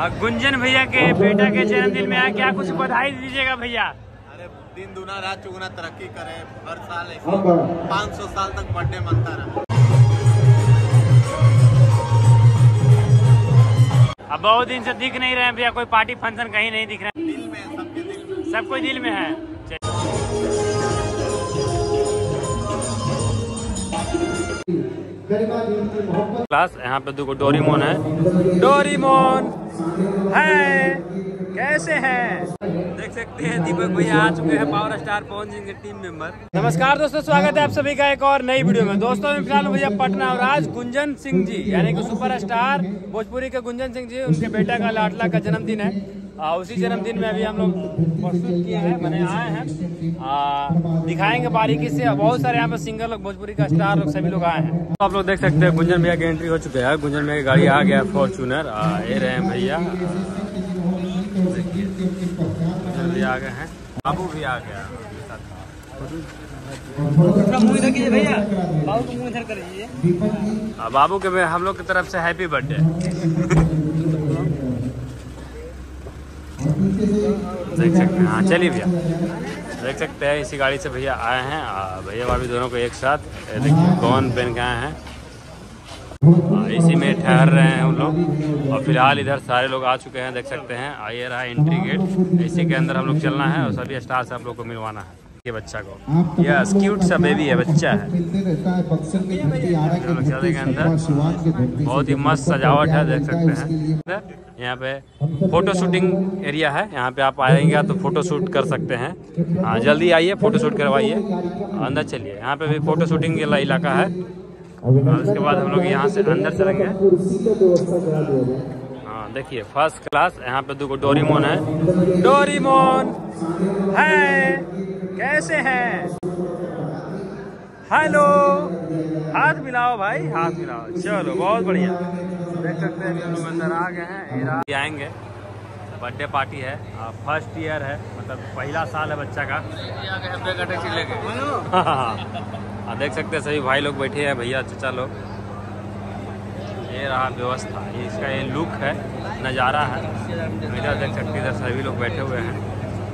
गुंजन भैया के बेटा के जन्मदिन में क्या कुछ बधाई दीजिएगा भैया। अरे दिन दुना रात चुगुना तरक्की करे, हर साल ऐसे 500 साल तक बर्थडे मनता रहा। अब बहुत दिन से दिख नहीं रहे हैं भैया, कोई पार्टी फंक्शन कहीं नहीं दिख रहा है। दिल में सबके दिल में, सब कोई दिल में है। क्लास यहाँ पे दो डोरीमोन है। डोरीमोन है, कैसे हैं? देख सकते हैं दीपक भैया आ चुके हैं, पावर स्टार पवन सिंह के टीम मेंबर। नमस्कार दोस्तों, स्वागत है आप सभी का एक और नई वीडियो में। दोस्तों मैं फिलहाल भैया पटना और आज गुंजन सिंह जी यानी कि सुपरस्टार भोजपुरी के गुंजन सिंह जी, उनके बेटा का लाडला का जन्मदिन है। उसी जन्मदिन में अभी हम लोग प्रस्तुत किए हैं, मैंने आए हैं, दिखाएंगे बारीकी से। बहुत सारे यहाँ पे सिंगर लोग, भोजपुरी का स्टार लोग, सभी लोग आए हैं। तो आप लोग देख सकते हैं गुंजन भैया की एंट्री हो चुके हैं। गुंजन भैया की गाड़ी आ गया, फॉर्च्यूनर ये रहे हैं भैया। देखिए गुंजन भैया आ गए हैं, बाबू भी आ गया। मुँह इधर कीजिए भैया, बाबू को मुँह इधर कर दीजिए। बाबू के हम लोग की तरफ से हैप्पी बर्थडे। देख सकते हैं, हाँ चलिए भैया, देख सकते हैं इसी गाड़ी से भैया आए हैं। भैया भाभी दोनों को एक साथ देखिए कौन पहन के आए हैं, इसी में ठहर रहे हैं हम लोग। और फिलहाल इधर सारे लोग आ चुके हैं, देख सकते हैं। ये रहा एंट्री गेट, इसी के अंदर हम लोग चलना है और सभी स्टार से आप लोग को मिलवाना है ये बच्चा को। यस, क्यूट सा बेबी है, बच्चा है। चलेंगे अंदर, बहुत ही मस्त सजावट है, देख सकते हैं। यहाँ पे फोटो शूटिंग एरिया है, यहाँ पे आप आएंगे तो फोटो शूट कर सकते हैं। हाँ जल्दी आइए, फोटो शूट करवाइए। अंदर चलिए, यहाँ पे भी फोटो शूटिंग के इलाका है। और उसके बाद हम लोग यहाँ से अंदर चलेंगे। हाँ देखिए फर्स्ट क्लास, यहाँ पे दो डोरीमोन है। डोरीमोन है, कैसे हैं? हेलो, हाथ मिलाओ भाई, हाथ मिलाओ। चलो बहुत बढ़िया, देख सकते हैं हम लोग अंदर आ गए हैं। ये आएंगे, बर्थडे पार्टी है, फर्स्ट ईयर है, मतलब पहला साल है बच्चा का। हाँ देख सकते हैं सभी भाई लोग बैठे हैं, भैया चाचा लोग। ये रहा व्यवस्था, ये इसका ये लुक है, नज़ारा है। इधर देख सकते हैं, इधर सभी लोग बैठे हुए हैं।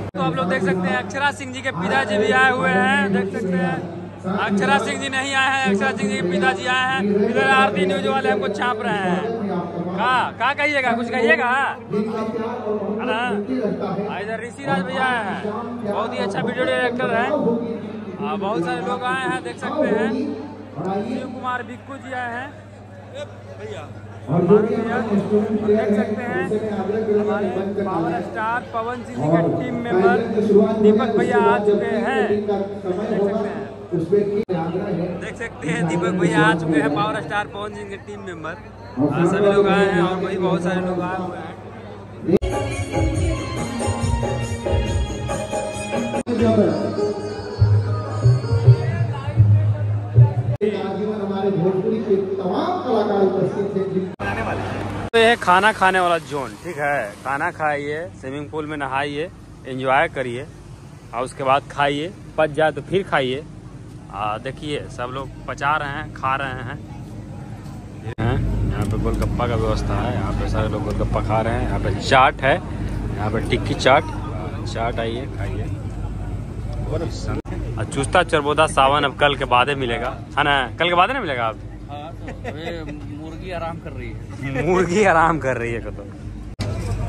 तो आप लोग देख सकते हैं अक्षरा सिंह जी के पिताजी भी आए हुए हैं, देख सकते हैं। अक्षरा सिंह जी नहीं आए हैं, अक्षरा सिंह जी के पिताजी आए हैं। इधर आरती न्यूज वाले हमको छाप रहे हैं। का कहिएगा, कुछ कहिएगा है ना। इधर ऋषिराज भैया आए हैं, बहुत ही अच्छा वीडियो डायरेक्टर है। बहुत सारे लोग आए हैं, देख सकते हैं। शिव कुमार बिक्कू जी आए हैं भैया, देख सकते हैं। हमारे पावर स्टार पवन सिंह जी के टीम मेंबर दीपक भैया आ चुके हैं, देख सकते हैं। दीपक भैया आ चुके हैं, पावर स्टार पवन सिंह के टीम मेंबर। सभी लोग आए हैं और वही बहुत सारे लोग आए हुए हैं। तो ये खाना खाने वाला जोन, ठीक है। खाना खाइए, स्विमिंग पूल में नहाइए, एंजॉय करिए और उसके बाद खाइए। पच जाए तो फिर खाइए। देखिए सब लोग पचा रहे हैं, खा रहे हैं। यहाँ पे गोलगप्पा का व्यवस्था है, यहाँ पे सारे लोग गोलगप्पा खा रहे हैं। यहाँ पे चाट है, यहाँ पे टिक्की चाट आइए खाइए। चुस्ता चरबोदा सावन अब कल के बाद मिलेगा, है ना। कल के बाद नहीं मिलेगा। अब मुर्गी आराम कर रही है, मुर्गी आराम कर रही है। तो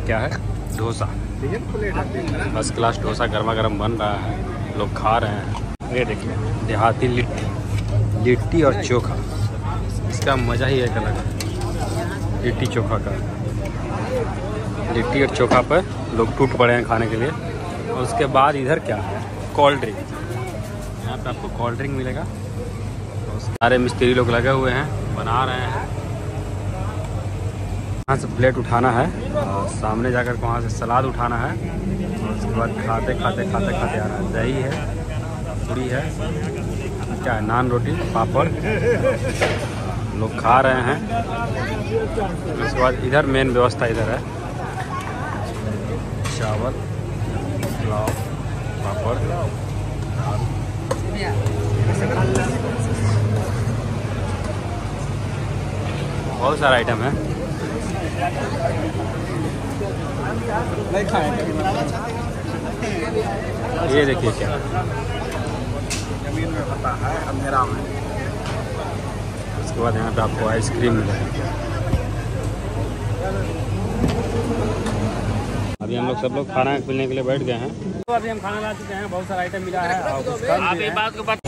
क्या है, डोसा, फर्स्ट क्लास डोसा गर्मा गर्म बन रहा है, लोग खा रहे हैं। ये देखिए देहाती लिट्टी और चोखा, इसका मज़ा ही एक अलग है। लिट्टी चोखा का, लिट्टी और चोखा पर लोग टूट पड़े हैं खाने के लिए। और उसके बाद इधर क्या है, कोल्ड ड्रिंक। यहाँ पे आपको कोल्ड ड्रिंक मिलेगा। तो सारे मिस्त्री लोग लगे हुए हैं, बना रहे हैं। यहाँ से प्लेट उठाना है और सामने जाकर वहाँ से सलाद उठाना है। और उसके बाद खाते आना है। दही है, पूरी है, क्या है, नान रोटी, पापड़, लोग खा रहे हैं। उसके बाद इधर मेन व्यवस्था इधर है, चावल, पुलाव, पापड़, बहुत सारा आइटम है। नहीं खाएंगे। ये देखिए क्या जमीन में पता है अंधेरा में। उसके बाद यहाँ पे आपको आइसक्रीम मिलेगा। अभी हम लोग सब लोग खाना पीने के लिए बैठ गए हैं। तो अभी हम खाना ला चुके हैं, बहुत सारा आइटम मिला है और कुछ कम भी है। बात को बात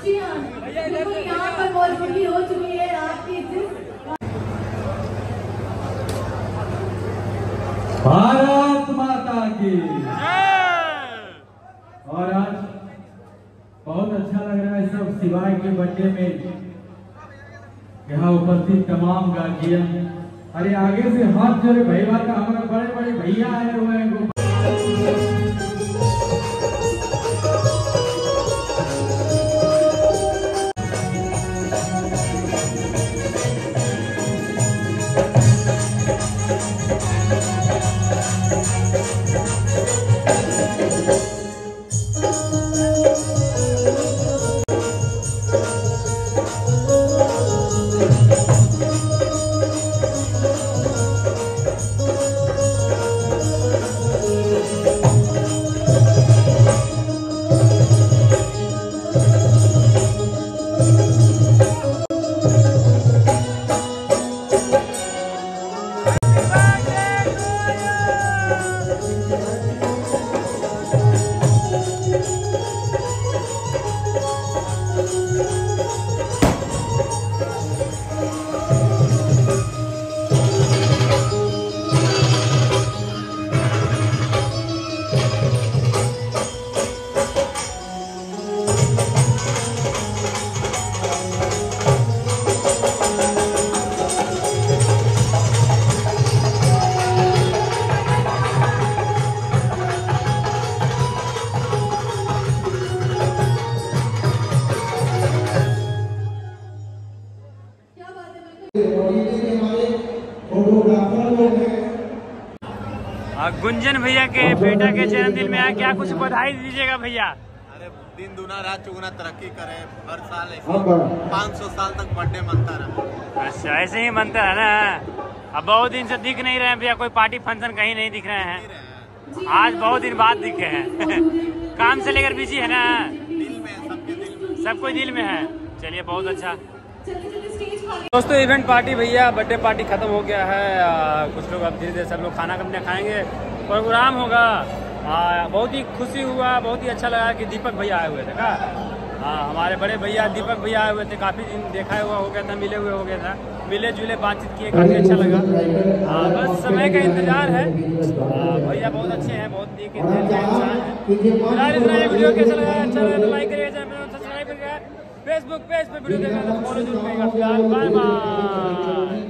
यहाँ पर मौजूदगी हो चुकी है आपकी। भारत माता की। और आज बहुत अच्छा लग रहा है सब शिवाय के बर्थडे में यहाँ उपस्थित तमाम गार्जियन। अरे आगे से हाथ जोड़े भैया का, हमारे बड़े बड़े भैया आए हुए हैं। गुंजन भैया के बेटा के जन्मदिन में क्या कुछ बधाई दीजिएगा भैया। अरे दिन दुना रात चुगुना तरक्की करे, हर साल 500 साल तक बर्थडे मनता रहे। अच्छा ऐसे ही मनता है ना। अब बहुत दिन से दिख नहीं रहे हैं भैया, कोई पार्टी फंक्शन कहीं नहीं दिख रहे हैं। आज बहुत दिन बाद दिखे हैं। काम से लेकर बिजी है ना, दिल में, सबके दिल में, सब कोई दिल में है। चलिए बहुत अच्छा दोस्तों, इवेंट पार्टी भैया बर्थडे पार्टी खत्म हो गया है। कुछ लोग अब धीरे धीरे सब लोग खाना अपने खाएंगे, प्रोग्राम होगा। बहुत ही खुशी हुआ, बहुत ही अच्छा लगा कि दीपक भैया आए हुए थे का। हमारे बड़े भैया दीपक भैया आए हुए थे, काफ़ी दिन देखा हुआ हो गया था, मिले हुए हो गया था, मिले जुले बातचीत किए, काफ़ी अच्छा लगा। बस समय का इंतजार है। भैया बहुत अच्छे हैं, बहुत ही इंसान है। वीडियो कैसा लगा, अच्छा लगा तो लाइक करिएगा, चैनल सब्सक्राइब करिएगा, फेसबुक पेज पे वीडियो देखना तो फॉलो जरूर करिएगा। Bye bye.